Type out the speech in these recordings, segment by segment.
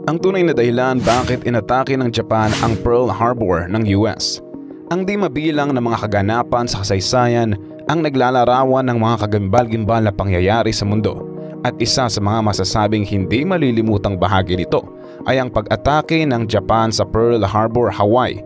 Ang tunay na dahilan bakit inatake ng Japan ang Pearl Harbor ng US. Ang di mabilang na mga kaganapan sa kasaysayan ang naglalarawan ng mga kagimbal-gimbal na pangyayari sa mundo. At isa sa mga masasabing hindi malilimutang bahagi nito ay ang pag-atake ng Japan sa Pearl Harbor, Hawaii.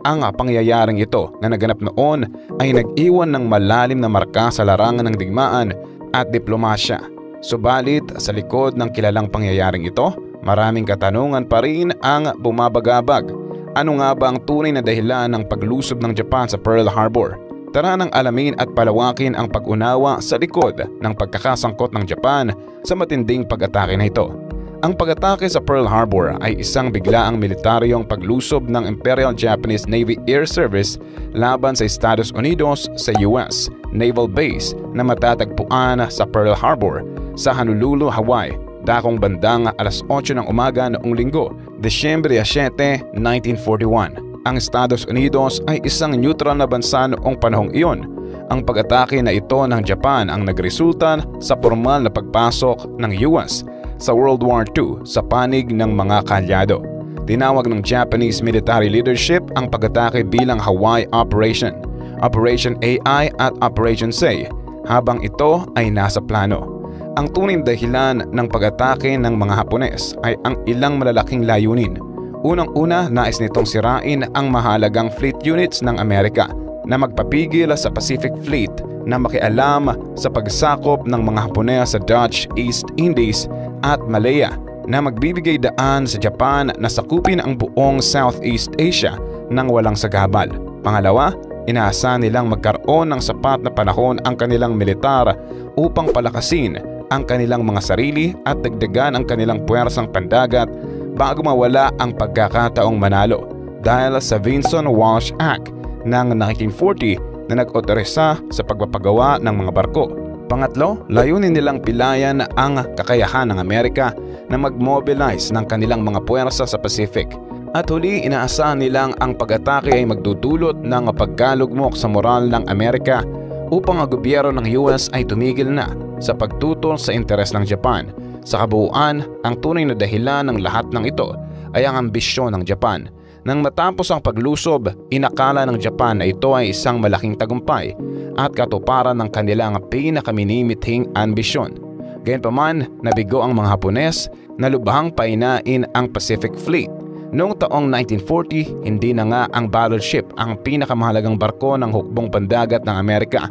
Ang pangyayaring ito na naganap noon ay nag-iwan ng malalim na marka sa larangan ng digmaan at diplomasya. Subalit sa likod ng kilalang pangyayaring ito, maraming katanungan pa rin ang bumabagabag. Ano nga ba ang tunay na dahilan ng paglusob ng Japan sa Pearl Harbor? Tara nang alamin at palawakin ang pag-unawa sa likod ng pagkakasangkot ng Japan sa matinding pag-atake na ito. Ang pag-atake sa Pearl Harbor ay isang biglaang militaryong paglusob ng Imperial Japanese Navy Air Service laban sa Estados Unidos sa US Naval Base na matatagpuan sa Pearl Harbor sa Honolulu, Hawaii, dakong bandang alas 8 ng umaga noong Linggo, Desyembre 7, 1941. Ang Estados Unidos ay isang neutral na bansa noong panahong iyon. Ang pag-atake na ito ng Japan ang nagresulta sa formal na pagpasok ng US sa World War II sa panig ng mga kalyado. Tinawag ng Japanese military leadership ang pag-atake bilang Hawaii Operation, Operation AI at Operation Sei, habang ito ay nasa plano. Ang tunay dahilan ng pag-atake ng mga Hapones ay ang ilang malalaking layunin. Unang-una, nais nitong sirain ang mahalagang fleet units ng Amerika na magpapigil sa Pacific Fleet na makialam sa pagsakop ng mga Hapones sa Dutch East Indies at Malaya na magbibigay daan sa Japan na sakupin ang buong Southeast Asia nang walang sagabal. Pangalawa, inaasahan nilang magkaroon ng sapat na panahon ang kanilang militar upang palakasin ang kanilang mga sarili at dagdagan ang kanilang puwersang pandagat bago mawala ang pagkakataong manalo dahil sa Vinson-Walsh Act ng 1940 na nag-otorisa sa pagpapagawa ng mga barko. Pangatlo, layunin nilang pilayan ang kakayahan ng Amerika na mag-mobilize ng kanilang mga puwersa sa Pacific. At huli, inaasahan nilang ang pag-atake ay magdudulot ng pagkalugmok sa moral ng Amerika upang ang gobyerno ng US ay tumigil na sa pagtutol sa interes ng Japan. Sa kabuuan, ang tunay na dahilan ng lahat ng ito ay ang ambisyon ng Japan. Nang matapos ang paglusob, inakala ng Japan na ito ay isang malaking tagumpay at katuparan ng kanilang pinakaminimithing ambisyon. Gayunpaman, nabigo ang mga Hapones na lubhang painain ang Pacific Fleet. Noong taong 1940, hindi na nga ang battleship ang pinakamahalagang barko ng hukbong pandagat ng Amerika.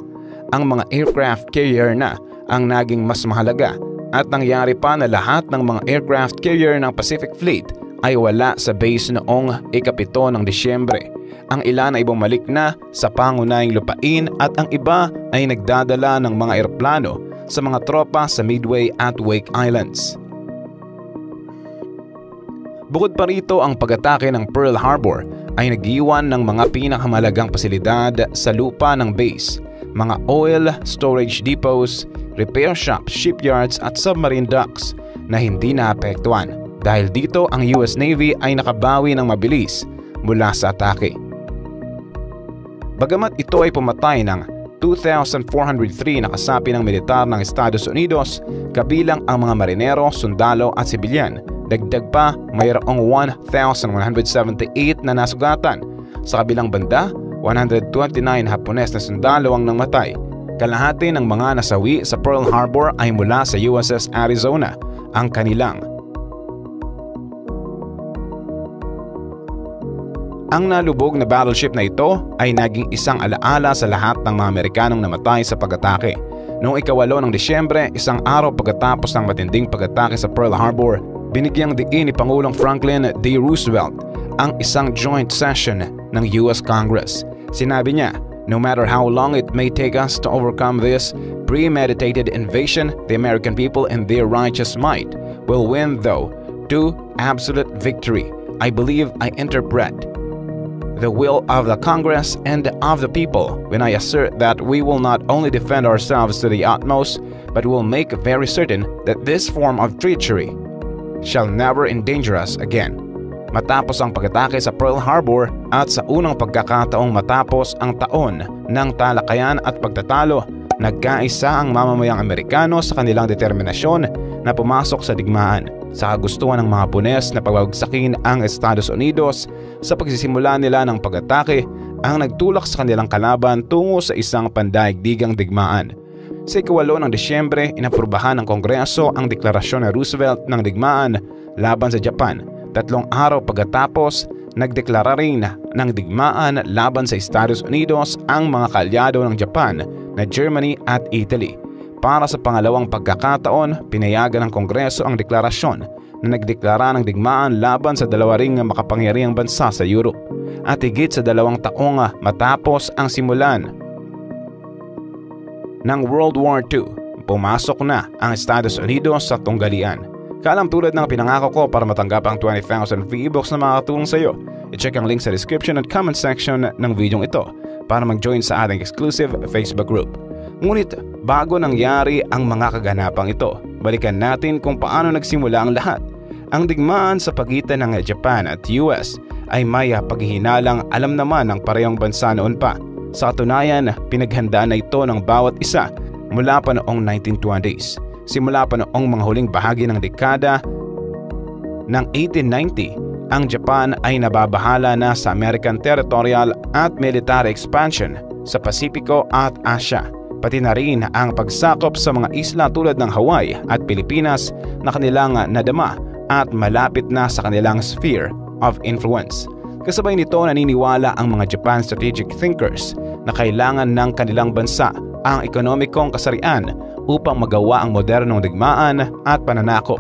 Ang mga aircraft carrier na ang naging mas mahalaga. At nangyari pa na lahat ng mga aircraft carrier ng Pacific Fleet ay wala sa base noong ika-7 ng Disyembre. Ang ilan ay bumalik na sa pangunahing lupain at ang iba ay nagdadala ng mga eroplano sa mga tropa sa Midway at Wake Islands. Bukod pa rito, ang pag-atake ng Pearl Harbor ay nag-iwan ng mga pinakamahalagang pasilidad sa lupa ng base, mga oil storage depots, repair shops, shipyards at submarine docks na hindi naapektuhan. Dahil dito, ang US Navy ay nakabawi ng mabilis mula sa atake. Bagamat ito ay pumatay ng 2,403 na kasapi ng militar ng Estados Unidos, kabilang ang mga marinero, sundalo at sibilyan, dagdag pa mayroong 1,178 na nasugatan. Sa kabilang banda, 129 Hapones na sundalo ang namatay. Kalahati ng mga nasawi sa Pearl Harbor ay mula sa USS Arizona, ang kanilang. Ang nalubog na battleship na ito ay naging isang alaala sa lahat ng mga Amerikanong namatay sa pag-atake. Noong ika-8 ng Disyembre, isang araw pagkatapos ng matinding pag-atake sa Pearl Harbor, binigyang diin ni Pangulong Franklin D. Roosevelt ang isang joint session ng US Congress. Sinabi niya, "No matter how long it may take us to overcome this premeditated invasion, the American people in their righteous might will win to absolute victory. I believe I interpret the will of the Congress and of the people when I assert that we will not only defend ourselves to the utmost, but will make very certain that this form of treachery shall never endanger us again." Matapos ang pag-atake sa Pearl Harbor at sa unang pagkakataong matapos ang taon ng talakayan at pagtatalo, nagkaisa ang mamamayang Amerikano sa kanilang determinasyon na pumasok sa digmaan sa kagustuhan ng mga Hapones na pagbagsakin ang Estados Unidos. Sa pagsisimula nila ng pag-atake ang nagtulak sa kanilang kalaban tungo sa isang pandaigdigang digmaan. Sa 8 ng Disyembre, inaprubahan ng Kongreso ang deklarasyon ni Roosevelt ng digmaan laban sa Japan. 3 araw pagkatapos, nagdeklara rin ng digmaan laban sa Estados Unidos ang mga kaalyado ng Japan na Germany at Italy. Para sa pangalawang pagkakataon, pinayagan ng Kongreso ang deklarasyon na nagdeklara ng digmaan laban sa dalawa ring makapangyarihang bansa sa Europe. At higit sa 2 taong matapos ang simulan ng World War II, pumasok na ang Estados Unidos sa tunggalian. Kaalam tulad ng pinangako ko, para matanggap ang 20,000 free ebooks na makakatulong sa iyo, i-check ang link sa description at comment section ng video ito para mag-join sa ating exclusive Facebook group. Ngunit bago nangyari ang mga kaganapang ito, balikan natin kung paano nagsimula ang lahat. Ang digmaan sa pagitan ng Japan at US ay may paghihinalang alam naman ng parehong bansa noon pa. Sa katunayan, pinaghandaan na ito ng bawat isa mula pa noong 1920s. Simula pa noong mga huling bahagi ng dekada ng 1890, ang Japan ay nababahala na sa American territorial at military expansion sa Pasipiko at Asia, pati na rin ang pagsakop sa mga isla tulad ng Hawaii at Pilipinas na kanilang nadama at malapit na sa kanilang sphere of influence. Kasabay nito, naniniwala ang mga Japan strategic thinkers na kailangan ng kanilang bansa ang ekonomikong kasarian upang magawa ang modernong digmaan at pananakop.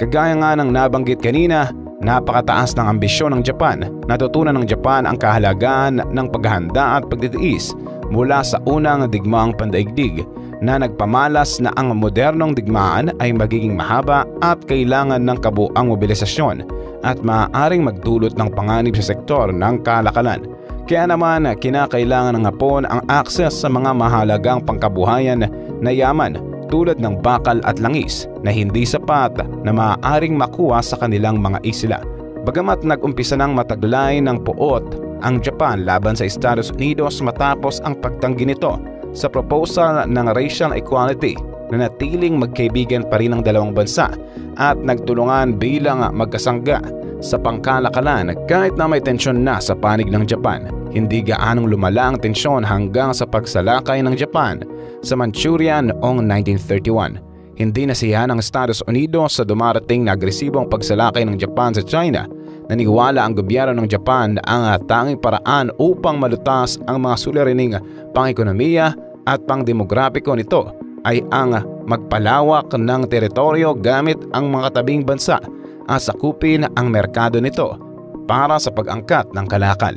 Kagaya nga ng nabanggit kanina, napakataas ng ambisyon ng Japan. Natutunan ng Japan ang kahalagaan ng paghahanda at pagtitiis mula sa unang digmaang pandaigdig na nagpamalas na ang modernong digmaan ay magiging mahaba at kailangan ng kabuang mobilisasyon at maaaring magdulot ng panganib sa sektor ng kalakalan. Kaya naman kinakailangan ng Hapon ang akses sa mga mahalagang pangkabuhayan na yaman tulad ng bakal at langis na hindi sapat na maaaring makuha sa kanilang mga isla. Bagamat nag-umpisa ng mataglay ng puot ang Japan laban sa Estados Unidos matapos ang pagtanggi nito sa proposal ng racial equality, na natiling magkaibigan pa rin ang dalawang bansa at nagtulungan bilang magkasangga sa pangkalakalan kahit na may tensyon na sa panig ng Japan. Hindi gaanong lumala ang tensyon hanggang sa pagsalakay ng Japan sa Manchuria noong 1931. Hindi nasiyahan ng Estados Unidos sa dumarating na agresibong pagsalakay ng Japan sa China. Naniwala ang gobyerno ng Japan na ang tanging paraan upang malutas ang mga suliraning pang-ekonomiya at pang-demograpiko nito ay ang magpalawak ng teritoryo gamit ang mga tabing bansa at sakupin ang merkado nito para sa pag-angkat ng kalakal.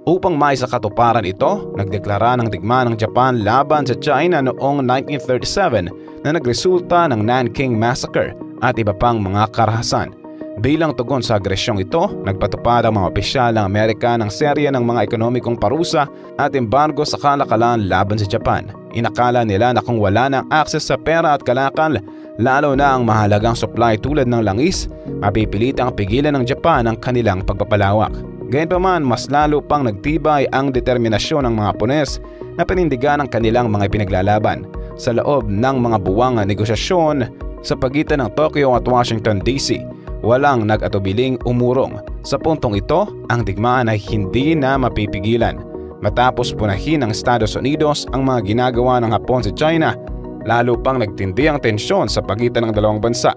Upang maisakatuparan ito, nagdeklara ng digmaan ng Japan laban sa China noong 1937 na nagresulta ng Nanking Massacre at iba pang mga karahasan. Bilang tugon sa agresyong ito, nagpatupad ang mga opisyal ng Amerika ng serye ng mga ekonomikong parusa at embargo sa kalakalan laban sa Japan. Inakala nila na kung wala ng akses sa pera at kalakal, lalo na ang mahalagang supply tulad ng langis, mapipilitang pigilan ng Japan ang kanilang pagpapalawak. Gayunpaman, mas lalo pang nagtibay ang determinasyon ng mga Hapones na panindigan ang kanilang mga ipinaglalaban. Sa loob ng mga buwang negosyasyon sa pagitan ng Tokyo at Washington DC, walang nag-atubiling umurong. Sa puntong ito, ang digmaan ay hindi na mapipigilan. Matapos punahin ng Estados Unidos ang mga ginagawa ng Hapon sa China, lalo pang nagtindi ang tensyon sa pagitan ng dalawang bansa.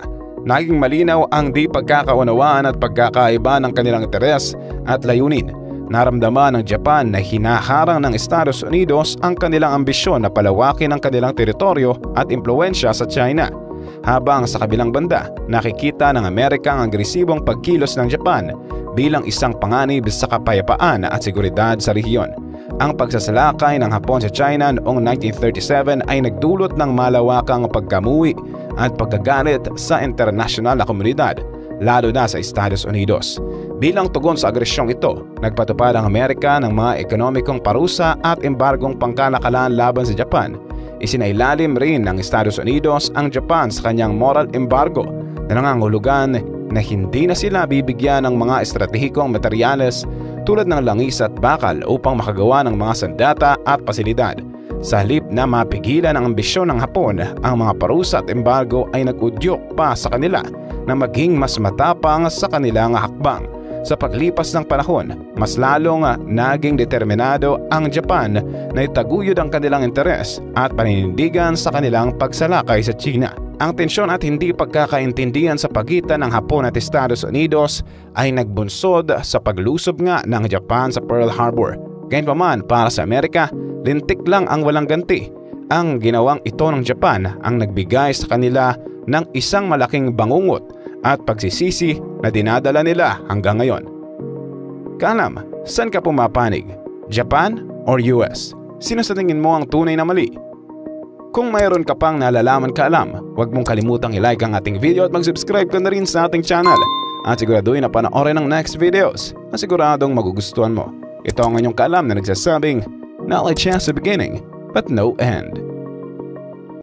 Naging malinaw ang di pagkakaunawaan at pagkakaiba ng kanilang interes at layunin. Naramdaman ng Japan na hinaharang ng Estados Unidos ang kanilang ambisyon na palawakin ang kanilang teritoryo at impluensya sa China. Habang sa kabilang banda, nakikita ng Amerika ang agresibong pagkilos ng Japan bilang isang panganib sa kapayapaan at seguridad sa rehiyon. Ang pagsasalakay ng Hapon sa China noong 1937 ay nagdulot ng malawakang pagkamuhi at pagkagalit sa internasyonal na komunidad, lalo na sa Estados Unidos. Bilang tugon sa agresyong ito, nagpatupad ang Amerika ng mga ekonomikong parusa at embargong pangkalakalan laban sa Japan. Isinailalim rin ng Estados Unidos ang Japan sa kanyang moral embargo na nangangahulugan na hindi na sila bibigyan ng mga estratehikong materyales tulad ng langis at bakal upang makagawa ng mga sandata at pasilidad. Sa halip na mapigilan ang ambisyon ng Hapon, ang mga parusa at embargo ay nag-udyok pa sa kanila na maging mas matapang sa kanilang hakbang. Sa paglipas ng panahon, mas lalong naging determinado ang Japan na itaguyod ang kanilang interes at paninindigan sa kanilang pagsalakay sa China. Ang tensyon at hindi pagkakaintindihan sa pagitan ng Hapon at Estados Unidos ay nagbunsod sa paglusob nga ng Japan sa Pearl Harbor. Gayunpaman, para sa Amerika, lintik lang ang walang ganti. Ang ginawang ito ng Japan ang nagbigay sa kanila ng isang malaking bangungot at pagsisisi na dinadala nila hanggang ngayon. Kaalam, saan ka pumapanig? Japan or US? Sino sa tingin mo ang tunay na mali? Kung mayroon ka pang nalalaman kaalam, huwag mong kalimutang i-like ang ating video at mag-subscribe ka na rin sa ating channel. At siguraduhin na panoorin ang next videos na siguradong magugustuhan mo. Ito ang inyong kaalam na nagsasabing, knowledge has a beginning but no end.